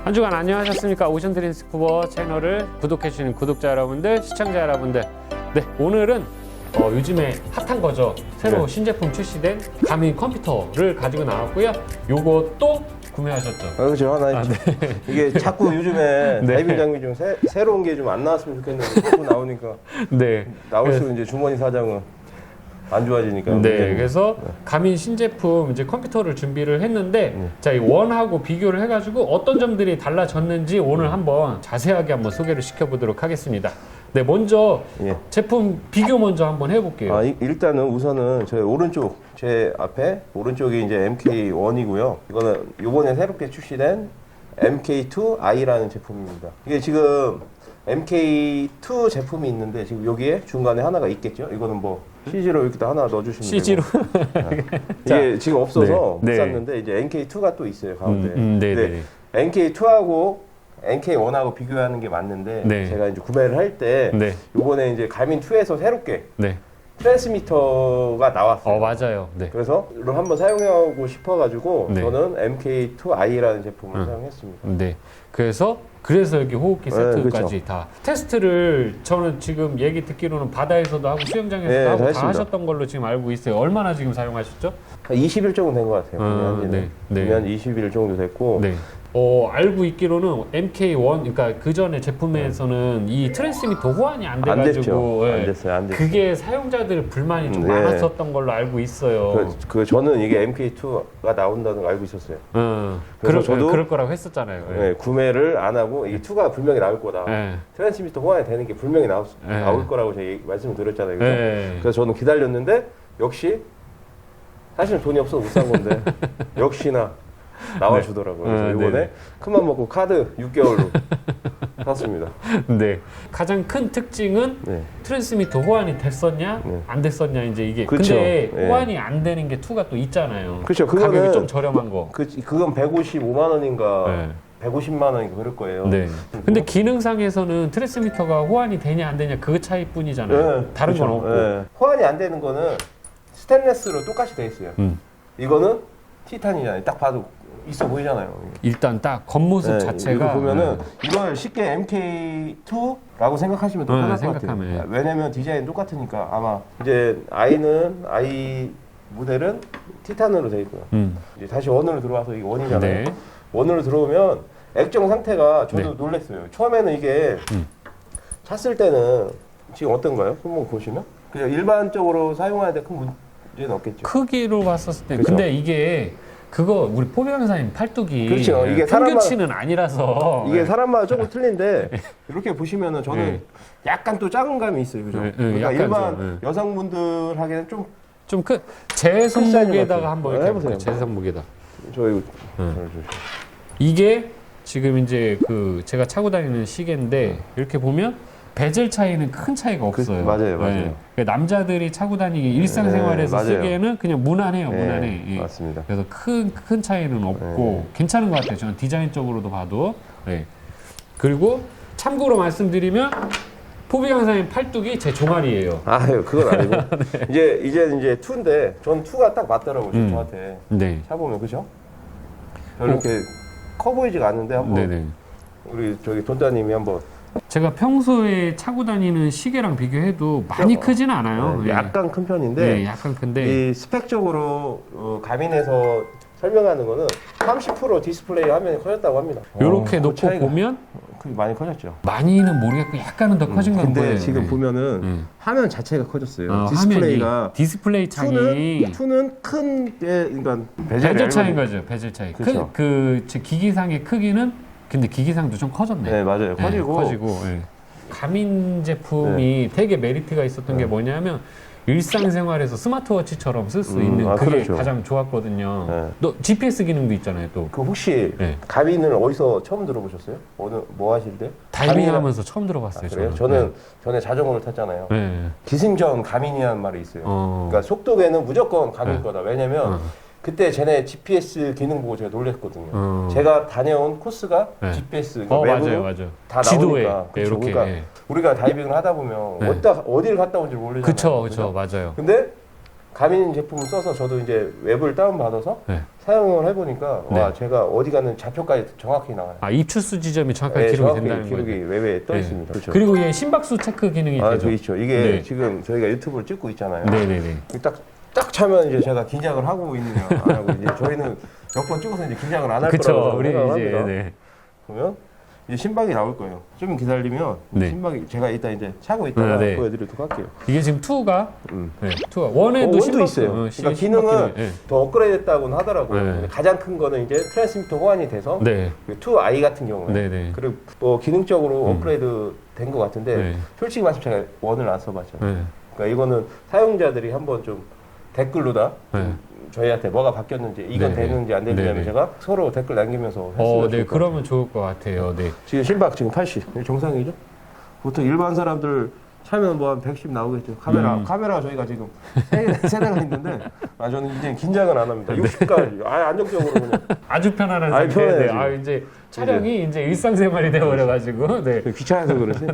한 주간 안녕하셨습니까? 오션드림 스쿠버 채널을 구독해주시는 구독자 여러분들, 시청자 여러분들. 네, 오늘은 요즘에 핫한 거죠. 새로 신제품 출시된 가민 컴퓨터를 가지고 나왔고요. 요것도 구매하셨죠? 그렇죠. 나 이게 자꾸 요즘에 네. 다이빙 장비 좀 새로운 게 좀 안 나왔으면 좋겠는데 자꾸 나오니까 네. 나올수록 이제 주머니 사정은 안 좋아지니까. 네, 그래서 가민 신제품 이제 컴퓨터를 준비를 했는데 자, 이 원하고 비교를 해가지고 어떤 점들이 달라졌는지 오늘 한번 자세하게 한번 소개를 시켜보도록 하겠습니다. 네, 먼저 제품 비교 먼저 한번 해볼게요. 일단은 우선은 저희 오른쪽 제 앞에 오른쪽이 이제 MK1이고요. 이거는 요번에 새롭게 출시된 MK2i라는 제품입니다. 이게 지금 MK2 제품이 있는데 지금 여기에 중간에 하나가 있겠죠. 이거는 뭐 CG로 이렇게 하나 넣어주시면 CG로 이게 지금 없어서 못 네. 샀는데 이제 MK2가 또 있어요 가운데. 네네. MK2하고 MK1하고 비교하는 게 맞는데 네. 제가 이제 구매를 할 때 네. 요번에 이제 가민2에서 새롭게 네. 트랜스미터가 나왔어요. 맞아요. 네. 그래서 이걸 한번 사용하고 싶어가지고 네. 저는 MK2i라는 제품을 사용했습니다. 네. 그래서 여기 호흡기 세트까지 다 테스트를 저는 지금 얘기 듣기로는 바다에서도 하고 수영장에서도 하고 다 하셨던 걸로 지금 알고 있어요. 얼마나 지금 사용하셨죠? 한 20일 정도 된 것 같아요. 한 20일 정도 됐고. 네. 알고 있기로는 MK1, 그러니까 그 전에 제품에서는 이 트랜스미터 호환이 안 돼가지고 안 됐어요. 그게 사용자들 불만이 좀 많았었던 걸로 알고 있어요. 저는 이게 MK2가 나온다는 걸 알고 있었어요. 그래서 저도 그럴 거라고 했었잖아요. 네, 구매를 안 하고 이 2가 분명히 나올 거다. 트랜스미터 호환이 되는 게 분명히 나올 거라고 제가 말씀을 드렸잖아요. 그래서 저는 기다렸는데 역시 사실은 돈이 없어서 못 산 건데 역시나 나와주더라고요. 그래서 이번에 큰맘 먹고 카드 6개월로 샀습니다. 네. 가장 큰 특징은 트랜스미터 호환이 됐었냐 안 됐었냐 이제 이게. 그쵸. 근데 호환이 안 되는 게 2가 또 있잖아요. 그렇죠. 가격이 좀 저렴한 거. 그건 155만 원인가 150만 원인가 그럴 거예요. 네. 근데 기능상에서는 트랜스미터가 호환이 되냐 안 되냐 그 차이뿐이잖아요. 다른 건 없고. 호환이 안 되는 거는 스테인레스로 똑같이 돼 있어요. 이거는 티탄이잖아요. 딱 봐도 있어 보이잖아요. 일단 딱 겉모습 자체가 이거 보면은 이걸 쉽게 MK2라고 생각하시면 더 편할 것 같아요. 왜냐면 디자인 똑같으니까. 아마 이제 i 모델은 티탄으로 돼 있고요. 이제 다시 원으로 들어와서 이게 원이잖아요. 원으로 들어오면 액정 상태가 저도 놀랐어요. 처음에는 이게 찼을 때는 지금 어떤가요? 한번 보시면 그냥 일반적으로 사용해야 될 큰 문제는 없겠죠. 크기로 봤었을 때. 그렇죠. 근데 이게 그거 우리 포비강사님 팔뚝이 그렇죠. 이게 평균치는 아니라서 이게 사람마다 조금 틀린데 이렇게 보시면은 저는 약간 또 작은 감이 있어요, 그죠? 그러니까 일반 여성분들 하기에는 좀 큰 제 손목에다가 한번 이렇게 해보세요. 제 손목에다. 이게 지금 이제 그 제가 차고 다니는 시계인데 이렇게 보면 베젤 차이는 큰 차이가 없어요. 맞아요. 그러니까 남자들이 차고 다니기 일상생활에서 쓰기에는 그냥 무난해요, 무난해. 맞습니다. 그래서 큰 차이는 없고 괜찮은 것 같아요. 저는 디자인적으로도 봐도. 그리고 참고로 말씀드리면 포비강사님 팔뚝이 제 종아리예요. 그건 아니고 이제 2인데 전 2가 딱 맞더라고요, 저한테. 차보면 그죠? 이렇게 커 보이지가 않는데 한번 우리 저기 돈따님이 한번. 제가 평소에 차고 다니는 시계랑 비교해도 많이 크진 않아요. 약간 큰 편인데 약간 큰데 이 스펙적으로 가민에서 설명하는 거는 30% 디스플레이 화면이 커졌다고 합니다. 이렇게 놓고 보면 많이 커졌죠. 많이는 모르겠고 약간은 더 커진 것 같아요. 근데 지금 보면은 화면 자체가 커졌어요. 디스플레이 창이 2는 큰 게 그러니까 베젤 차이인 거죠. 베젤 차이. 그렇죠. 그 기기상의 크기는 근데 기기상도 좀 커졌네. 네, 맞아요. 커지고. 가민 제품이 되게 메리트가 있었던 게 뭐냐면 일상생활에서 스마트워치처럼 쓸 수 있는 그게 가장 좋았거든요. 또 GPS 기능도 있잖아요. 또. 혹시 가민을 어디서 처음 들어보셨어요? 뭐 하실 때? 다이빙하면서 처음 들어봤어요. 그래요? 저는 전에 자전거를 탔잖아요. 기승전 가민이라는 말이 있어요. 그러니까 속도계는 무조건 가민 거다. 왜냐면 그때 쟤네 GPS 기능 보고 제가 놀랐거든요. 제가 다녀온 코스가 GPS, 그러니까 맞아요. 다 지도에 나오니까. 이렇게. 그러니까 우리가 다이빙을 하다 보면 어디를 갔다 온지 모르잖아요. 그쵸, 맞아요. 근데 가민 제품을 써서 저도 이제 웹을 다운받아서 네. 사용을 해보니까 네. 와 제가 어디 가는 좌표까지 정확히 나와요. 아, 입출수 지점이 정확하게 네, 기록이 정확히 된다는 거예요. 기록이 웹에 떠 네. 있습니다. 그렇죠. 그리고 얘 심박수 체크 기능이 되죠. 있죠. 이게 네. 지금 저희가 유튜브를 찍고 있잖아요. 네네네. 딱 차면 이제 제가 긴장을 하고 있느냐 안 하고 이제 저희는 몇 번 찍어서 이제 긴장을 안 할 그쵸. 거라고 우리 생각을 이제 합니다. 네. 그러면 이제 심박이 나올 거예요. 좀 기다리면 네. 심박이 제가 이따 이제 차고 있다가 네. 보여드리도록 할게요. 이게 지금 2가 네, 2가 원에도 원도 심박수 있어요. 그러니까 기능은 네. 더 업그레이드했다고는 하더라고요. 네. 근데 가장 큰 거는 이제 트랜스미터 호환이 돼서 네. 2i 같은 경우에 네네. 그리고 뭐 기능적으로 업그레이드 된 것 같은데 네. 솔직히 말씀 제가 원을 안 써봤잖아요. 네. 그러니까 이거는 사용자들이 한번 좀 댓글로다 네. 저희한테 뭐가 바뀌었는지 이건 네네. 되는지 안 되는지 하면 네네. 제가 서로 댓글 남기면서 했으면 네, 좋을 것 그러면 좋을 것 같아요. 네. 지금 심박 지금 80 정상이죠? 보통 일반 사람들 차면 뭐 한 110 나오겠죠. 카메라 저희가 지금 세 대가 있는데 저는 이제 긴장은 안 합니다. 60까지 안정적으로 그냥 아주 편안한 아니, 상태. 네. 편해요, 이제 촬영이 이제 일상생활이 되어버려가지고 네. 귀찮아서 그러지.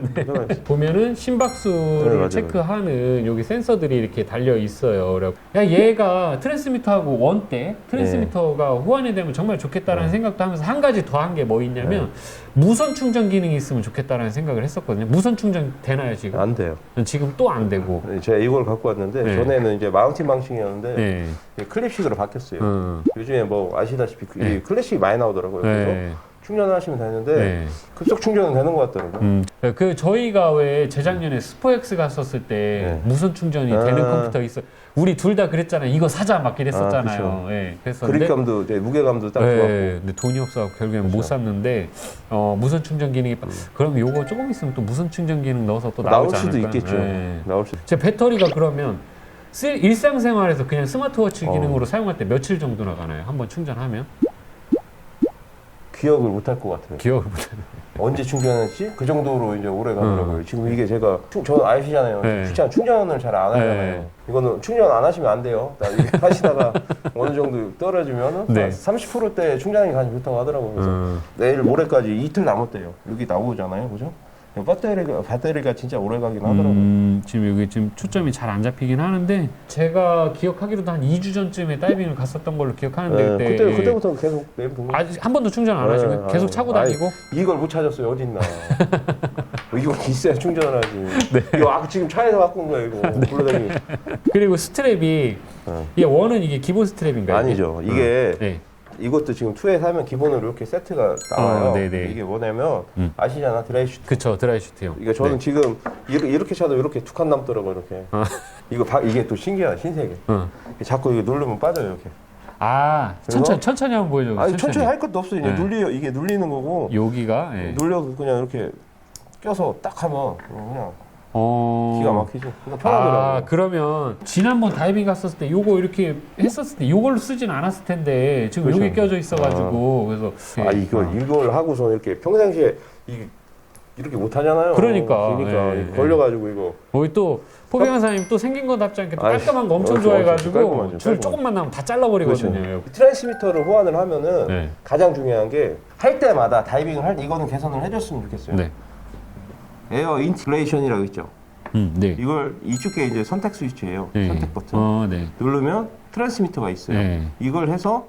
보면은 심박수를 네, 맞아요. 체크하는 여기 센서들이 이렇게 달려 있어요. 그래서 야 얘가 트랜스미터하고 원대 트랜스미터가 호환이 되면 정말 좋겠다라는 생각도 하면서 한 가지 더한 게 뭐 있냐면 무선 충전 기능이 있으면 좋겠다라는 생각을 했었거든요. 무선 충전 되나요 지금? 안 돼요. 지금 또 안 되고. 제가 이걸 갖고 왔는데 네. 전에는 이제 마운팅 방식이었는데 네. 클립식으로 바뀌었어요. 요즘에 뭐 아시다시피 네. 이 클래식이 많이 나오더라고요. 그래서 네. 충전을 하시면 되는데 네. 급속 충전은 되는 것 같더라고요. 그 저희가 왜 재작년에 스포엑스 갔었을 때 무선 충전이 되는 컴퓨터 있어. 우리 둘 다 그랬잖아요. 이거 사자 막 이랬었잖아요. 예, 그랬었는데 그립감도 이제 무게감도 딱 좋았고. 근데 돈이 없어서 결국엔 못 샀는데 무선 충전 기능이 그럼 요거 조금 있으면 또 무선 충전 기능 넣어서 또 나올 나오지 수도 않을까? 있겠죠. 예. 나올 수. 제 배터리가 그러면 일상생활에서 그냥 스마트워치 기능으로 사용할 때 며칠 정도 나가나요? 한번 충전하면? 기억을 못 할 것 같아요. 기억을 못하는. 언제 충전했지? 그 정도로 이제 오래 가더라고요. 지금 이게 제가 저는 아시잖아요. 네. 귀찮아 충전을 잘 안 하잖아요. 네. 이거는 충전 안 하시면 안 돼요. 이게 하시다가 어느 정도 떨어지면은 네. 30%대 충전이 가장 좋다고 하더라고요. 그래서 내일 모레까지 이틀 남았대요. 여기 나오잖아요, 그죠? 배터리가 진짜 오래 가긴 하더라고요. 지금 여기 지금 초점이 잘 안 잡히긴 하는데 제가 기억하기로도 한 2주 전쯤에 다이빙을 갔었던 걸로 기억하는데 그때부터 계속 매일 본 거예요. 아직 한 번도 충전 안 하시고 계속 차고 다니고 이걸 못 찾았어요. 어딨나? 이거 있어야 충전을 하지. 이거 지금 차에서 갖고 온 거야 이거. 굴러다니고. 그리고 스트랩이 이게 원은 이게 기본 스트랩인가요? 아니죠. 이게 네. 이것도 지금 2에 사면 기본으로 이렇게 세트가 나와요. 네네. 이게 뭐냐면 아시잖아 드라이슈트. 그쵸 드라이슈트요. 이게 저는 지금 이렇게 차도 이렇게 두 칸 남더라고 이렇게. 이게 또 신기하다 신세계. 자꾸 이거 누르면 빠져요 이렇게. 천천히 한번 보여줘. 아니 천천히 할 것도 없어요. 이게 눌리는 거고. 여기가 눌려서 그냥 이렇게 껴서 딱 하면 그냥 기가 막히죠. 그러니까 편하더라고요. 그러면 지난번 다이빙 갔었을 때 요거 이렇게 했었을 때 이걸로 쓰진 않았을 텐데 지금 그렇죠. 여기 껴져 있어가지고 그래서 이걸 하고서 이렇게 평상시에 이렇게 못 하잖아요. 그러니까 걸려가지고 이거. 거기 또 포병환사님 또 생긴 거답지 않게 또 깔끔한 거 엄청 그렇죠. 좋아해가지고 줄 조금만 나면 다 잘라버리거든요. 그렇죠. 트랜스미터를 호환을 하면은 가장 중요한 게 할 때마다 다이빙을 할 때 이거는 개선을 해줬으면 좋겠어요. 네. 에어 인티그레이션이라고 있죠. 네. 이걸 이쪽에 이제 선택 스위치예요. 네. 선택 버튼. 네. 누르면 트랜스미터가 있어요. 네. 이걸 해서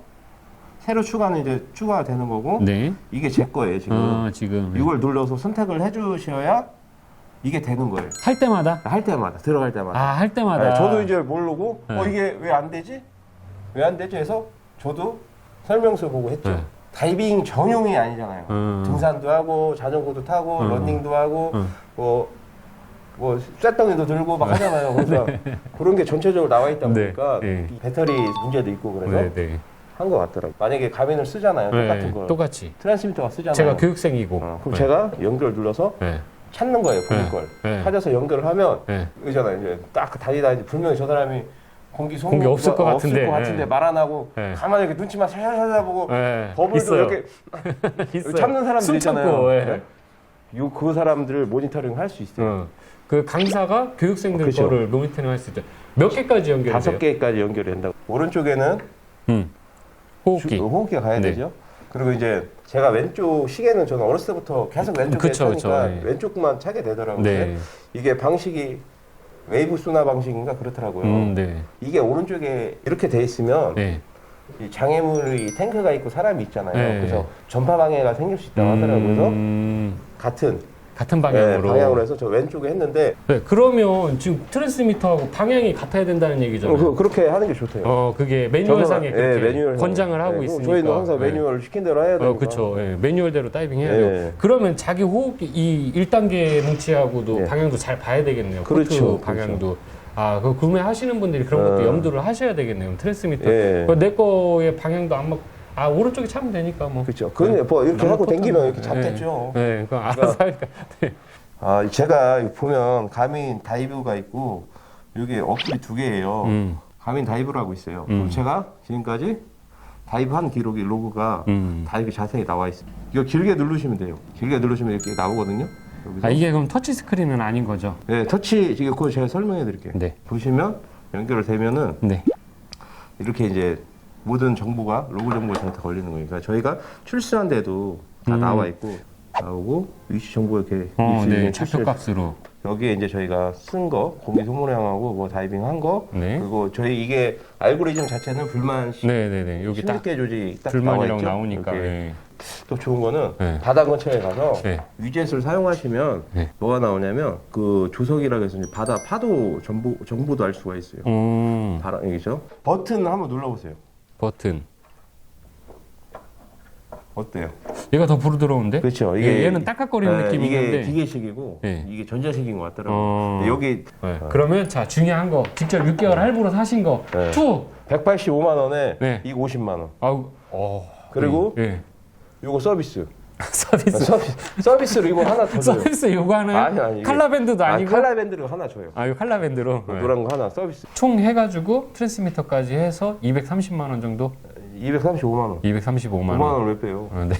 새로 추가는 이제 추가가 되는 거고 네. 이게 제 거예요 지금. 지금 이걸 눌러서 선택을 해주셔야 이게 되는 거예요. 할 때마다? 할 때마다 들어갈 때마다. 할 때마다. 네, 저도 이제 모르고 이게 왜 안 되지? 왜 안 되지? 해서 저도 설명서 보고 했죠. 다이빙 전용이 아니잖아요. 등산도 하고 자전거도 타고 러닝도 하고 뭐 쇳덩이도 들고 막 하잖아요. 그래서 그런 게 전체적으로 나와 있다 보니까 배터리 문제도 있고 그래서 한 것 같더라고요. 만약에 가민을 쓰잖아요. 똑같은 걸. 똑같이. 트랜스미터가 쓰잖아요. 제가 교육생이고. 그럼 제가 연결 눌러서 찾는 거예요. 본인 걸. 찾아서 연결을 하면 의잖아요. 이제 딱 다니다 이제 분명히 저 사람이 공기 없을 것 같은데 말 안 하고 가만히 이렇게 눈치만 살살 보고 버블도 있어요. 이렇게 참는 사람들 있잖아요. 그 사람들을 모니터링 할 수 있어요. 그 강사가 교육생들 그렇죠. 거를 모니터링 할 수 있죠. 몇 개까지 연결돼요? 5개까지 연결이 된다고. 오른쪽에는 호흡기가 가야 되죠. 그리고 이제 제가 왼쪽 시계는 저는 어렸을 때부터 계속 왼쪽에 차니까 왼쪽만 차게 되더라고요. 이게 방식이 웨이브 소나 방식인가 그렇더라고요. 네. 이게 오른쪽에 이렇게 돼 있으면 네. 이 장애물이 탱크가 있고 사람이 있잖아요. 네. 그래서 전파 방해가 생길 수 있다고 하더라고요. 그래서 같은 방향으로. 방향으로 해서 저 왼쪽에 했는데 네, 그러면 지금 트랜스미터하고 방향이 같아야 된다는 얘기잖아요. 그렇게 하는 게 좋대요. 그게 매뉴얼상에 그렇게 매뉴얼 권장을 하고 있으니까. 저희는 항상 매뉴얼 시킨 대로 해야 되니까. 그렇죠. 매뉴얼대로 다이빙 해야 돼요. 그러면 자기 호흡 이 1단계 뭉치하고도 방향도 잘 봐야 되겠네요. 그렇죠. 포트 방향도. 그 구매하시는 분들이 그런 것도 염두를 하셔야 되겠네요. 트랜스미터. 내 거의 방향도 안 맞고. 오른쪽에 차면 되니까 뭐. 그렇죠. 그건 뭐 이렇게 하고 당기면 이렇게 잡겠죠. 네, 그거 알아서 하니까. 네. 제가 보면 가민 다이브가 있고 여기 어플이 2개예요. 가민 다이브라고 있어요. 그럼 제가 지금까지 다이브한 기록이 로그가 다 이렇게 자세히 나와 있어요. 이거 길게 누르시면 돼요. 길게 누르시면 이렇게 나오거든요. 여기서. 이게 그럼 터치 스크린은 아닌 거죠? 네, 터치 그거 제가 설명해 드릴게요. 네. 보시면 연결을 되면은 네. 이렇게 이제 모든 정보가 로그 정보가 저한테 걸리는 거니까 저희가 출시한 데도 다 나와 있고 나오고 위치 정보 이렇게 네, 좌표값으로 여기에 이제 저희가 쓴 거 공기 소모량하고 뭐 다이빙 한 거 그리고 저희 이게 알고리즘 자체는 불만 네네네 여기 딱 16개 조직 딱 불만이라고 나오니까 또 좋은 거는 바다 근처에 가서 위젯을 사용하시면 뭐가 나오냐면 그 조석이라고 해서 이제 바다 파도 정보도 알 수가 있어요. 바람이죠. 버튼 한번 눌러보세요. 버튼 어때요? 얘가 더 부드러운데? 그렇죠. 얘는 딱딱거리는 느낌이 이게 있는데 기계식이고 이게 전자식인 것 같더라고요. 여기 그러면 자 중요한 거 직접 6개월 할부로 사신 거 185만 원에 이거 50만 원. 그리고 요거 서비스. 서비스로 이거 하나 더 줘요. 서비스 요거 하나요? 아니 칼라밴드도 아니고? 칼라밴드로 하나 줘요. 이거 칼라밴드로? 노란 거 하나 서비스. 총 해가지고 트랜스미터까지 해서 230만 원 정도? 235만 원. 235만 원. 5만 원을 왜 빼요? 네.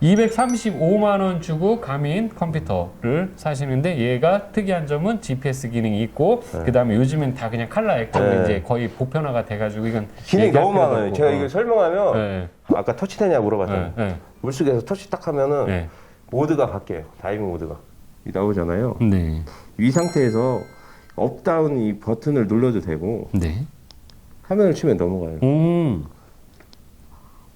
235만 원 주고 가민 컴퓨터를 사시는데 얘가 특이한 점은 GPS 기능이 있고 그다음에 요즘엔 다 그냥 칼라 액정이 이제 거의 보편화가 돼가지고 이건 기능이 너무 많아요. 제가 이거 설명하면 아까 터치되냐 물어봤잖아요. 물속에서 터치 딱 하면은 모드가 바뀌어요. 다이빙 모드가 나오잖아요. 이 상태에서 업다운 이 버튼을 눌러도 되고 화면을 치면 넘어가요.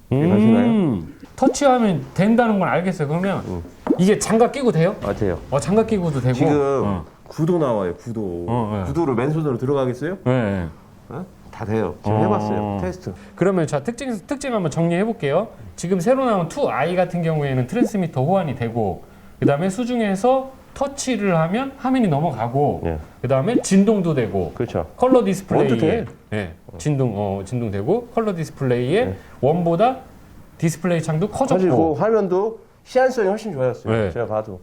가시나요? 터치하면 된다는 건 알겠어요. 그러면 이게 장갑 끼고 돼요? 돼요. 장갑 끼고도 되고. 지금 구도 나와요. 구도. 구도를 맨손으로 들어가겠어요? 네. 다 돼요. 지금 해봤어요. 테스트. 그러면 자 특징 한번 정리해 볼게요. 지금 새로 나온 2i 같은 경우에는 트랜스미터 호환이 되고 그 다음에 수중에서 터치를 하면 화면이 넘어가고 그 다음에 진동도 되고 그렇죠. 컬러 디스플레이에 진동되고 컬러 디스플레이에 원보다 디스플레이 창도 커졌고 화면도 시안성이 훨씬 좋아졌어요. 제가 봐도.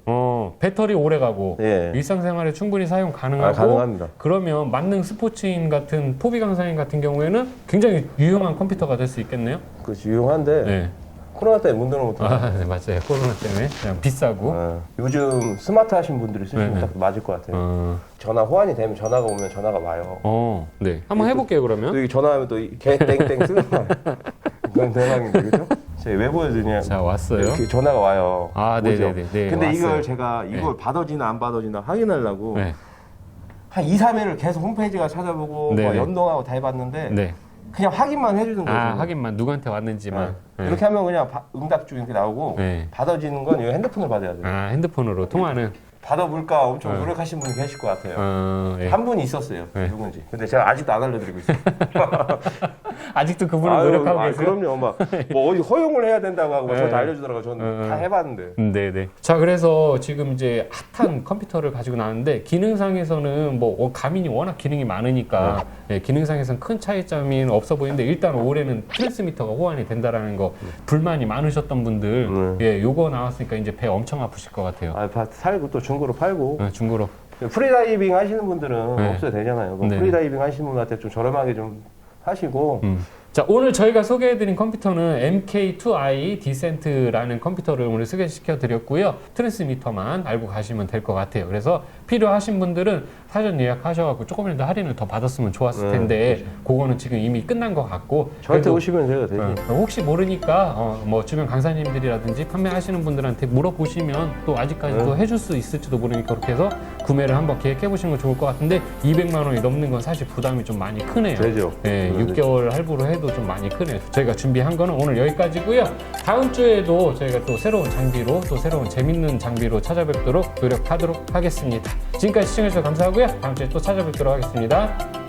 배터리 오래 가고 일상생활에 충분히 사용 가능하고 가능합니다. 그러면 만능 스포츠인 같은 포비 강사인 같은 경우에는 굉장히 유용한 컴퓨터가 될 수 있겠네요. 그렇지 유용한데 코로나 때문에 문 닫는 것도 네, 맞아요. 코로나 때문에 그냥 비싸고 요즘 스마트 하신 분들이 쓰시면 딱 맞을 것 같아요. 전화 호환이 되면 전화가 오면 전화가 와요. 네. 한번 해볼게요 그러면. 또 전화하면 또 개 땡땡 쓰는 거 이건 대박인데 그죠? 제가 왜 보여드냐? 자 왔어요. 이렇게 전화가 와요. 네네네. 근데 왔어요. 이걸 제가 이걸 받아지나 안 받아지나 확인하려고 한 2, 3일을 계속 홈페이지가 찾아보고 뭐 연동하고 다 해봤는데 그냥 확인만 해주는 거죠. 확인만 누구한테 왔는지만. 이렇게 하면 그냥 응답 중 이렇게 나오고 받아지는 건 이거 핸드폰을 받아야 돼요. 핸드폰으로 통화는. 받아볼까 엄청 노력하신 분이 계실 것 같아요. 한 분이 있었어요. 누군지. 근데 제가 아직도 안 알려드리고 있어요. 아직도 그분은 노력하고 계세요? 그럼요. 뭐 어디 허용을 해야 된다고 하고 저한테 알려주더라고요. 저는 다 해봤는데. 네네. 자 그래서 지금 이제 핫한 컴퓨터를 가지고 나왔는데 기능상에서는 뭐 가민이 워낙 기능이 많으니까 기능상에서는 큰 차이점이 없어 보이는데 일단 올해는 트랜스미터가 호환이 된다라는 거 불만이 많으셨던 분들 요거 나왔으니까 이제 배 엄청 아프실 것 같아요. 살고 또 중고로 팔고. 중고로. 프리다이빙 하시는 분들은 없어도 되잖아요. 프리다이빙 하시는 분한테 좀 저렴하게 좀 하시고 자, 오늘 저희가 소개해드린 컴퓨터는 MK2i 디센트라는 컴퓨터를 오늘 소개시켜 드렸고요. 트랜스미터만 알고 가시면 될 것 같아요. 그래서 필요하신 분들은 사전 예약하셔가지고 조금이라도 할인을 더 받았으면 좋았을 텐데 그거는 지금 이미 끝난 것 같고 저한테 그래도 오시면 제가 대신 혹시 모르니까 뭐 주변 강사님들이라든지 판매하시는 분들한테 물어보시면 또 아직까지도 해줄 수 있을지도 모르니까 그렇게 해서 구매를 한번 계획해 보시는 거 좋을 것 같은데 200만 원이 넘는 건 사실 부담이 좀 많이 크네요. 되죠. 네, 6개월 할부로 해도 좀 많이 크네요. 저희가 준비한 거는 오늘 여기까지고요. 다음 주에도 저희가 또 새로운 장비로 또 새로운 재밌는 장비로 찾아뵙도록 노력하도록 하겠습니다. 지금까지 시청해주셔서 감사하고요. 다음 주에 또 찾아뵙도록 하겠습니다.